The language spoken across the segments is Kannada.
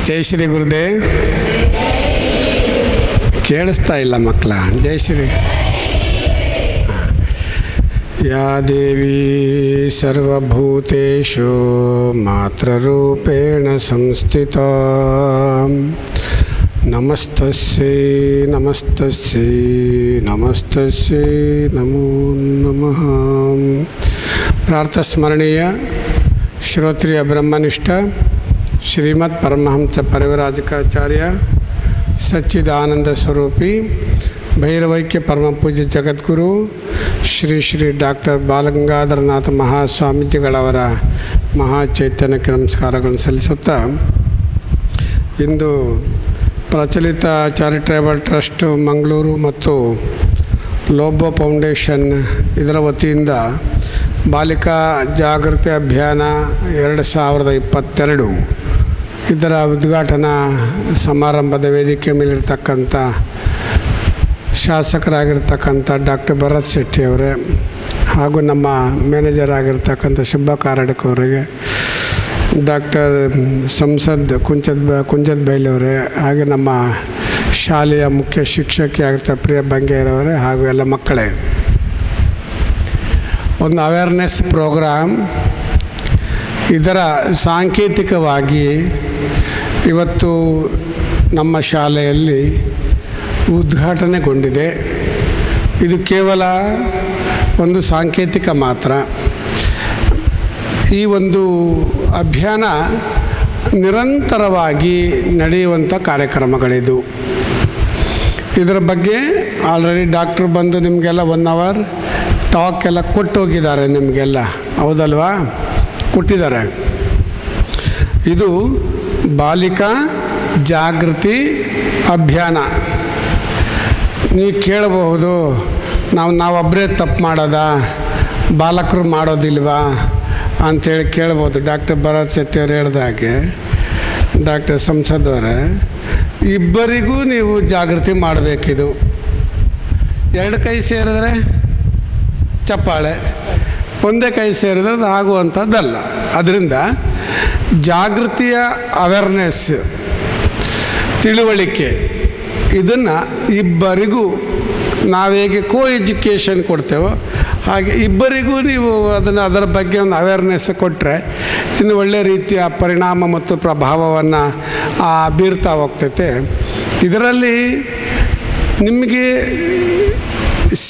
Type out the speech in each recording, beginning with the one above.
ಜೈ ಶ್ರೀ ಗುರುದೇವ್. ಕೇಳಿಸ್ತಾ ಇಲ್ಲ ಮಕ್ಕಳ? ಜೈ ಶ್ರೀ. ಯಾ ದೇವಿ ಸರ್ವಭೂತೇಷು ಮಾತೃರೂಪೇಣ ಸಂಸ್ಥಿತಾ ನಮಸ್ತಸ್ಯೈ ನಮಸ್ತಸ್ಯೈ ನಮಸ್ತಸ್ಯೈ ನಮೋ ನಮಃ. ಪ್ರಾರ್ಥಸ್ಮರಣೀಯ ಶ್ರೋತ್ರಿಯ ಬ್ರಹ್ಮನಿಷ್ಠ ಶ್ರೀಮದ್ ಪರಮಹಂಸ ಪರಿವ್ರಾಜಕಾಚಾರ್ಯ ಸಚ್ಚಿದಾನಂದ ಸ್ವರೂಪಿ ಭೈರವೈಕ್ಯ ಪರಮ ಪೂಜ್ಯ ಜಗದ್ಗುರು ಶ್ರೀ ಶ್ರೀ ಡಾಕ್ಟರ್ ಬಾಲಗಂಗಾಧರನಾಥ ಮಹಾಸ್ವಾಮೀಜಿಗಳವರ ಮಹಾಚೈತನ್ಯಕ್ಕೆ ನಮಸ್ಕಾರಗಳನ್ನು ಸಲ್ಲಿಸುತ್ತಾ, ಇಂದು ಪ್ರಚಲಿತ ಚಾರಿಟೇಬಲ್ ಟ್ರಸ್ಟ್ ಮಂಗಳೂರು ಮತ್ತು ಲೋಬೋ ಫೌಂಡೇಶನ್ ಇದರ ವತಿಯಿಂದ ಬಾಲಿಕಾ ಜಾಗೃತಿ ಅಭಿಯಾನ 2022 ಇದರ ಉದ್ಘಾಟನಾ ಸಮಾರಂಭದ ವೇದಿಕೆ ಮೇಲಿರ್ತಕ್ಕಂಥ ಶಾಸಕರಾಗಿರ್ತಕ್ಕಂಥ ಡಾಕ್ಟರ್ ಭರತ್ ಶೆಟ್ಟಿ ಅವರೇ, ಹಾಗೂ ನಮ್ಮ ಮ್ಯಾನೇಜರ್ ಆಗಿರ್ತಕ್ಕಂಥ ಶುಭ ಕಾರಡ್ಕ ಅವರಿಗೆ, ಡಾಕ್ಟರ್ ಸಂಸದ್ ಕುಂಚದ್ ಬೈಲವರೇ, ಹಾಗೆ ನಮ್ಮ ಶಾಲೆಯ ಮುಖ್ಯ ಶಿಕ್ಷಕಿ ಆಗಿರ್ತ ಪ್ರಿಯ ಬಂಗೇರವರೇ, ಹಾಗೂ ಎಲ್ಲ ಮಕ್ಕಳೇ, ಒಂದು ಅವೇರ್ನೆಸ್ ಪ್ರೋಗ್ರಾಮ್ ಇದರ ಸಾಂಕೇತಿಕವಾಗಿ ಇವತ್ತು ನಮ್ಮ ಶಾಲೆಯಲ್ಲಿ ಉದ್ಘಾಟನೆಗೊಂಡಿದೆ. ಇದು ಕೇವಲ ಒಂದು ಸಾಂಕೇತಿಕ ಮಾತ್ರ. ಈ ಒಂದು ಅಭಿಯಾನ ನಿರಂತರವಾಗಿ ನಡೆಯುವಂಥ ಕಾರ್ಯಕ್ರಮಗಳಿದು. ಇದರ ಬಗ್ಗೆ ಆಲ್ರೆಡಿ ಡಾಕ್ಟ್ರು ಬಂದು ನಿಮಗೆಲ್ಲ 1 ಅವರ್ ಟಾಕ್ ಎಲ್ಲ ಕೊಟ್ಟು ಹೋಗಿದ್ದಾರೆ ನಿಮಗೆಲ್ಲ, ಹೌದಲ್ವಾ? ಕೊಟ್ಟಿದ್ದಾರೆ. ಇದು ಬಾಲಿಕಾ ಜಾಗೃತಿ ಅಭಿಯಾನ. ನೀವು ಕೇಳಬಹುದು, ನಾವೊಬ್ಬರೇ ತಪ್ಪು ಮಾಡೋದಾ, ಬಾಲಕರು ಮಾಡೋದಿಲ್ವಾ ಅಂಥೇಳಿ ಕೇಳ್ಬೋದು. ಡಾಕ್ಟರ್ ಭರತ್ ಶೆಟ್ಟಿ ಅವರು ಹೇಳಿದಾಗೆ, ಡಾಕ್ಟರ್ ಸಂಸದ್ ಅವರೇ, ಇಬ್ಬರಿಗೂ ನೀವು ಜಾಗೃತಿ ಮಾಡಬೇಕಿದು. 2 ಕೈ ಸೇರಿದ್ರೆ ಚಪ್ಪಾಳೆ, ಒಂದೇ ಕೈ ಸೇರಿದ್ರೆ ಅದು ಆಗುವಂಥದ್ದಲ್ಲ. ಅದರಿಂದ ಜಾಗೃತಿಯ ಅವೇರ್ನೆಸ್, ತಿಳುವಳಿಕೆ, ಇದನ್ನು ಇಬ್ಬರಿಗೂ ನಾವು ಹೇಗೆ ಕೋ ಎಜುಕೇಷನ್ ಕೊಡ್ತೇವೋ ಹಾಗೆ ಇಬ್ಬರಿಗೂ ನೀವು ಅದರ ಬಗ್ಗೆ ಒಂದು ಅವೇರ್ನೆಸ್ ಕೊಟ್ಟರೆ ಇನ್ನು ಒಳ್ಳೆಯ ರೀತಿಯ ಪರಿಣಾಮ ಮತ್ತು ಪ್ರಭಾವವನ್ನು ಬೀರ್ತಾ ಹೋಗ್ತೈತೆ. ಇದರಲ್ಲಿ ನಿಮಗೆ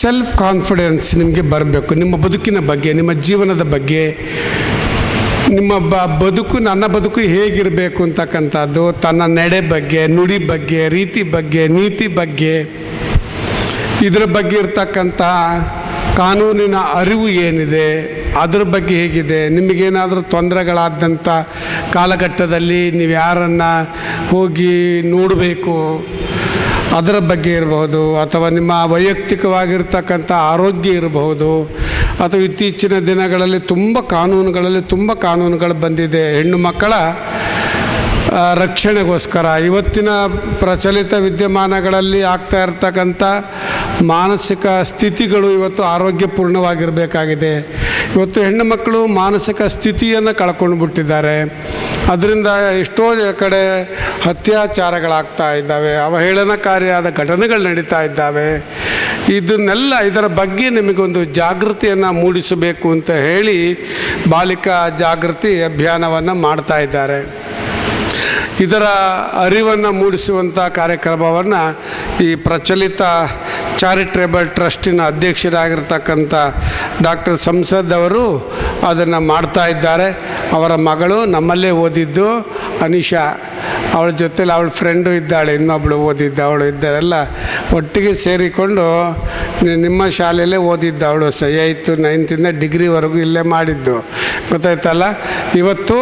ಸೆಲ್ಫ್ ಕಾನ್ಫಿಡೆನ್ಸ್ ನಿಮಗೆ ಬರಬೇಕು. ನಿಮ್ಮ ಬದುಕಿನ ಬಗ್ಗೆ, ನಿಮ್ಮ ಜೀವನದ ಬಗ್ಗೆ, ನಿಮ್ಮ ಬದುಕು, ನನ್ನ ಬದುಕು ಹೇಗಿರಬೇಕು ಅಂತಕ್ಕಂಥದ್ದು, ತನ್ನ ನಡೆ ಬಗ್ಗೆ, ನುಡಿ ಬಗ್ಗೆ, ರೀತಿ ಬಗ್ಗೆ, ನೀತಿ ಬಗ್ಗೆ, ಇದರ ಬಗ್ಗೆ ಇರ್ತಕ್ಕಂಥ ಕಾನೂನಿನ ಅರಿವು ಏನಿದೆ, ಅದರ ಬಗ್ಗೆ ಹೇಗಿದೆ, ನಿಮಗೇನಾದರೂ ತೊಂದರೆಗಳಾದಂಥ ಕಾಲಘಟ್ಟದಲ್ಲಿ ನೀವು ಯಾರನ್ನು ಹೋಗಿ ನೋಡಬೇಕು ಅದರ ಬಗ್ಗೆ ಇರಬಹುದು, ಅಥವಾ ನಿಮ್ಮ ವೈಯಕ್ತಿಕವಾಗಿರ್ತಕ್ಕಂಥ ಆರೋಗ್ಯ ಇರಬಹುದು, ಅಥವಾ ಇತ್ತೀಚಿನ ದಿನಗಳಲ್ಲಿ ತುಂಬ ಕಾನೂನುಗಳು ಬಂದಿದೆ ಹೆಣ್ಣು ಮಕ್ಕಳ ರಕ್ಷಣೆಗೋಸ್ಕರ. ಇವತ್ತಿನ ಪ್ರಚಲಿತ ವಿದ್ಯಮಾನಗಳಲ್ಲಿ ಆಗ್ತಾ ಇರ್ತಕ್ಕಂಥ ಮಾನಸಿಕ ಸ್ಥಿತಿಗಳು ಇವತ್ತು ಆರೋಗ್ಯಪೂರ್ಣವಾಗಿರಬೇಕಾಗಿದೆ. ಇವತ್ತು ಹೆಣ್ಣು ಮಕ್ಕಳು ಮಾನಸಿಕ ಸ್ಥಿತಿಯನ್ನು ಕಳ್ಕೊಂಡು ಬಿಟ್ಟಿದ್ದಾರೆ. ಅದರಿಂದ ಎಷ್ಟೋ ಕಡೆ ಅತ್ಯಾಚಾರಗಳಾಗ್ತಾ ಇದ್ದಾವೆ, ಅವಹೇಳನಕಾರಿಯಾದ ಘಟನೆಗಳು ನಡೀತಾ ಇದ್ದಾವೆ. ಇದರ ಬಗ್ಗೆ ನಿಮಗೊಂದು ಜಾಗೃತಿಯನ್ನು ಮೂಡಿಸಬೇಕು ಅಂತ ಹೇಳಿ ಬಾಲಿಕಾ ಜಾಗೃತಿ ಅಭಿಯಾನವನ್ನು ಮಾಡ್ತಾ ಇದ್ದಾರೆ. ಇದರ ಅರಿವನ್ನು ಮೂಡಿಸುವಂಥ ಕಾರ್ಯಕ್ರಮವನ್ನು ಈ ಪ್ರಚಲಿತ ಚಾರಿಟೇಬಲ್ ಟ್ರಸ್ಟಿನ ಅಧ್ಯಕ್ಷರಾಗಿರ್ತಕ್ಕಂಥ ಡಾಕ್ಟರ್ ಸಂಸದ್ ಅವರು ಅದನ್ನು ಮಾಡ್ತಾ ಇದ್ದಾರೆ. ಅವರ ಮಗಳು ನಮ್ಮಲ್ಲೇ ಓದಿದ್ದು ಅನಿಶಾ, ಅವಳ ಜೊತೆಲಿ ಅವಳ ಫ್ರೆಂಡು ಇದ್ದಾಳೆ, ಇನ್ನೊಬ್ಬಳು ಓದಿದ್ದು ಅವಳು ಇದ್ದಾರೆಲ್ಲ ಒಟ್ಟಿಗೆ ಸೇರಿಕೊಂಡು ನಿಮ್ಮ ಶಾಲೆಯಲ್ಲೇ ಓದಿದ್ದು ಅವಳು. 8th 9th ಡಿಗ್ರಿವರೆಗೂ ಇಲ್ಲೇ ಮಾಡಿದ್ದು, ಗೊತ್ತಾಯ್ತಲ್ಲ. ಇವತ್ತು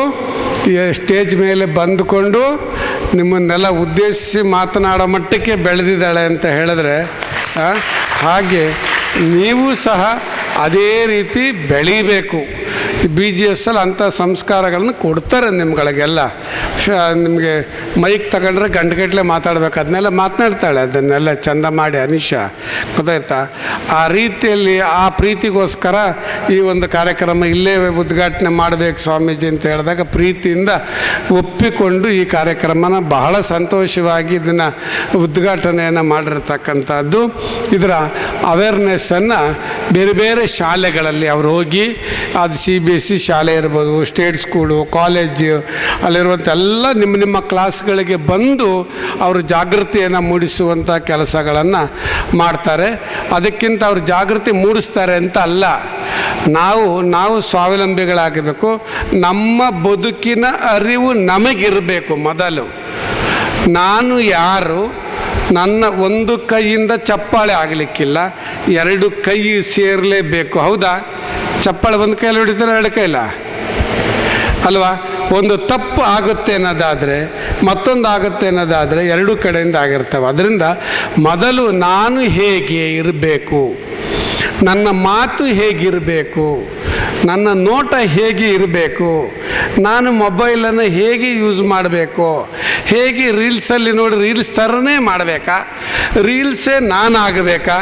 ಸ್ಟೇಜ್ ಮೇಲೆ ಬಂದುಕೊಂಡು ನಿಮ್ಮನ್ನೆಲ್ಲ ಉದ್ದೇಶಿಸಿ ಮಾತನಾಡೋ ಮಟ್ಟಕ್ಕೆ ಬೆಳೆದಿದ್ದಾಳೆ ಅಂತ ಹೇಳಿದ್ರೆ, ಹಾಗೆ ನೀವು ಸಹ ಅದೇ ರೀತಿ ಬೆಳೀಬೇಕು. BGS ಅಲ್ಲಿ ಅಂಥ ಸಂಸ್ಕಾರಗಳನ್ನು ಕೊಡ್ತಾರೆ ನಿಮ್ಗಳಿಗೆಲ್ಲ. ನಿಮಗೆ ಮೈಕ್ ತಗೊಂಡ್ರೆ ಗಂಟೆಗಟ್ಟಲೆ ಮಾತಾಡ್ಬೇಕು, ಅದನ್ನೆಲ್ಲ ಮಾತನಾಡ್ತಾಳೆ, ಅದನ್ನೆಲ್ಲ ಚಂದ ಮಾಡಿ ಅನಿಶಾ, ಗೊತ್ತಾಯ್ತಾ? ಆ ರೀತಿಯಲ್ಲಿ ಆ ಪ್ರೀತಿಗೋಸ್ಕರ ಈ ಒಂದು ಕಾರ್ಯಕ್ರಮ ಇಲ್ಲೇ ಉದ್ಘಾಟನೆ ಮಾಡಬೇಕು ಸ್ವಾಮೀಜಿ ಅಂತ ಹೇಳಿದಾಗ ಪ್ರೀತಿಯಿಂದ ಒಪ್ಪಿಕೊಂಡು ಈ ಕಾರ್ಯಕ್ರಮನ ಬಹಳ ಸಂತೋಷವಾಗಿ ಇದನ್ನು ಉದ್ಘಾಟನೆಯನ್ನು ಮಾಡಿರ್ತಕ್ಕಂಥದ್ದು. ಇದರ ಅವೇರ್ನೆಸ್ಸನ್ನು ಬೇರೆ ಬೇರೆ ಶಾಲೆಗಳಲ್ಲಿ ಅವರು ಹೋಗಿ, ಅದು CBSE ಶಾಲೆ ಇರ್ಬೋದು, ಸ್ಟೇಟ್ ಸ್ಕೂಲು, ಕಾಲೇಜು, ಅಲ್ಲಿರುವಂಥ ಎಲ್ಲ ನಿಮ್ಮ ಕ್ಲಾಸ್ಗಳಿಗೆ ಬಂದು ಅವರು ಜಾಗೃತಿಯನ್ನು ಮೂಡಿಸುವಂಥ ಕೆಲಸಗಳನ್ನು ಮಾಡ್ತಾರೆ. ಅದಕ್ಕಿಂತ ಅವರು ಜಾಗೃತಿ ಮೂಡಿಸ್ತಾರೆ ಅಂತ ಅಲ್ಲ, ನಾವು ಸ್ವಾವಲಂಬಿಗಳಾಗಬೇಕು. ನಮ್ಮ ಬದುಕಿನ ಅರಿವು ನಮಗಿರಬೇಕು. ಮೊದಲು ನಾನು ಯಾರು, ನನ್ನ ಒಂದು ಕೈಯಿಂದ ಚಪ್ಪಾಳೆ ಆಗಲಿಕ್ಕಿಲ್ಲ, ಎರಡು ಕೈ ಸೇರಲೇಬೇಕು. ಹೌದಾ? ಚಪ್ಪಾಳೆ ಒಂದು ಕೈಯಲ್ಲಿ ಹೊಡಿತಾರೆ, ಎರಡು ಕೈಲ ಅಲ್ವಾ? ಒಂದು ತಪ್ಪು ಆಗುತ್ತೆ ಅನ್ನೋದಾದರೆ, ಮತ್ತೊಂದು ಆಗುತ್ತೆ ಅನ್ನೋದಾದರೆ ಎರಡೂ ಕಡೆಯಿಂದ ಆಗಿರ್ತವೆ. ಅದರಿಂದ ಮೊದಲು ನಾನು ಹೇಗೆ ಇರಬೇಕು, ನನ್ನ ಮಾತು ಹೇಗಿರಬೇಕು, ನನ್ನ ನೋಟ ಹೇಗೆ ಇರಬೇಕು, ನಾನು ಮೊಬೈಲನ್ನು ಹೇಗೆ ಯೂಸ್ ಮಾಡಬೇಕು, ಹೇಗೆ ರೀಲ್ಸಲ್ಲಿ ನೋಡಿ ರೀಲ್ಸ್ ಥರನೇ ಮಾಡಬೇಕಾ, ರೀಲ್ಸೇ ನಾನು ಆಗಬೇಕಾ,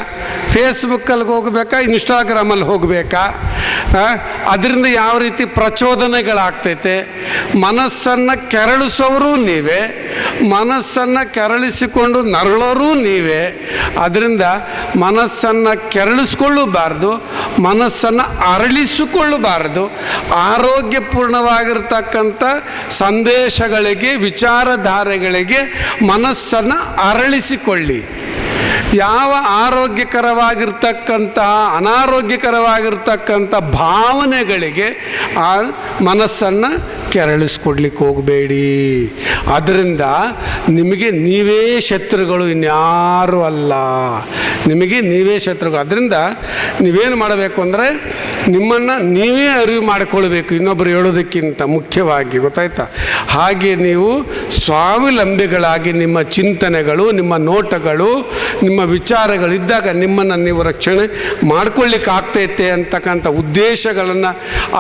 ಫೇಸ್ಬುಕ್ಕಲ್ಲಿ ಹೋಗಬೇಕಾ, ಇನ್ಸ್ಟಾಗ್ರಾಮಲ್ಲಿ ಹೋಗಬೇಕಾ, ಅದರಿಂದ ಯಾವ ರೀತಿ ಪ್ರಚೋದನೆಗಳಾಗ್ತೈತೆ. ಮನಸ್ಸನ್ನು ಕೆರಳಿಸೋರು ನೀವೇ, ಮನಸ್ಸನ್ನು ಕೆರಳಿಸಿಕೊಂಡು ನರಳೋರು ನೀವೇ. ಅದರಿಂದ ಮನಸ್ಸನ್ನು ಕೆರಳಿಸ್ಕೊಳ್ಳಬಾರ್ದು, ಮನಸ್ಸನ್ನು ಅರಳಿಸಿಕೊಳ್ಳಬಾರ್ದು. ಆರೋಗ್ಯಪೂರ್ಣವಾಗಿರ್ತಕ್ಕಂಥ ಸಂದೇಶಗಳಿಗೆ, ವಿಚಾರಧಾರೆಗಳಿಗೆ ಮನಸ್ಸನ್ನು ಅರಳಿಸಿಕೊಳ್ಳಿ. ಯಾವ ಆರೋಗ್ಯಕರವಾಗಿರ್ತಕ್ಕಂತಹ ಅನಾರೋಗ್ಯಕರವಾಗಿರ್ತಕ್ಕಂಥ ಭಾವನೆಗಳಿಗೆ ಆ ಮನಸ್ಸನ್ನು ಕೆರಳಿಸ್ಕೊಡ್ಲಿಕ್ಕೆ ಹೋಗಬೇಡಿ. ಅದರಿಂದ ನಿಮಗೆ ನೀವೇ ಶತ್ರುಗಳು, ಇನ್ಯಾರೂ ಅಲ್ಲ. ನಿಮಗೆ ನೀವೇ ಶತ್ರುಗಳು. ಅದರಿಂದ ನೀವೇನು ಮಾಡಬೇಕು ಅಂದರೆ ನಿಮ್ಮನ್ನು ನೀವೇ ಅರಿವು ಮಾಡಿಕೊಳ್ಬೇಕು, ಇನ್ನೊಬ್ಬರು ಹೇಳೋದಕ್ಕಿಂತ ಮುಖ್ಯವಾಗಿ, ಗೊತ್ತಾಯ್ತಾ? ಹಾಗೆ ನೀವು ಸ್ವಾವಲಂಬಿಗಳಾಗಿ ನಿಮ್ಮ ಚಿಂತನೆಗಳು, ನಿಮ್ಮ ನೋಟಗಳು, ನಿಮ್ಮ ವಿಚಾರಗಳಿದ್ದಾಗ ನಿಮ್ಮನ್ನು ನೀವು ರಕ್ಷಣೆ ಮಾಡ್ಕೊಳ್ಳಿಕ್ಕೆ ಆಗ್ತೈತೆ ಅಂತಕ್ಕಂಥ ಉದ್ದೇಶಗಳನ್ನು,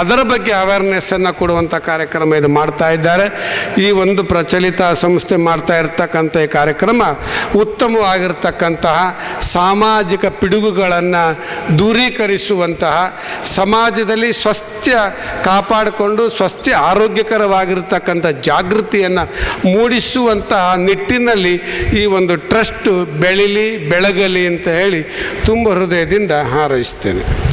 ಅದರ ಬಗ್ಗೆ ಅವೇರ್ನೆಸ್ಸನ್ನು ಕೊಡುವಂಥ ಕಾರ್ಯಕ್ರಮ ಇದು ಮಾಡ್ತಾ ಇದ್ದಾರೆ. ಈ ಒಂದು ಪ್ರಚಲಿತ ಸಂಸ್ಥೆ ಮಾಡ್ತಾ ಇರ್ತಕ್ಕಂಥ ಈ ಕಾರ್ಯಕ್ರಮ ಉತ್ತಮವಾಗಿರ್ತಕ್ಕಂತಹ ಸಾಮಾಜಿಕ ಪಿಡುಗುಗಳನ್ನು ದೂರೀಕರಿಸುವಂತಹ, ಸಮಾಜದಲ್ಲಿ ಸ್ವಾಸ್ಥ್ಯ ಕಾಪಾಡಿಕೊಂಡು ಸ್ವಾಸ್ಥ್ಯ ಆರೋಗ್ಯಕರವಾಗಿರ್ತಕ್ಕಂಥ ಜಾಗೃತಿಯನ್ನು ಮೂಡಿಸುವಂತಹ ನಿಟ್ಟಿನಲ್ಲಿ ಈ ಒಂದು ಟ್ರಸ್ಟ್ ಬೆಳೀಲಿ, ಬೆಳಗಲಿ ಅಂತ ಹೇಳಿ ತುಂಬ ಹೃದಯದಿಂದ ಹಾರೈಸ್ತೇನೆ.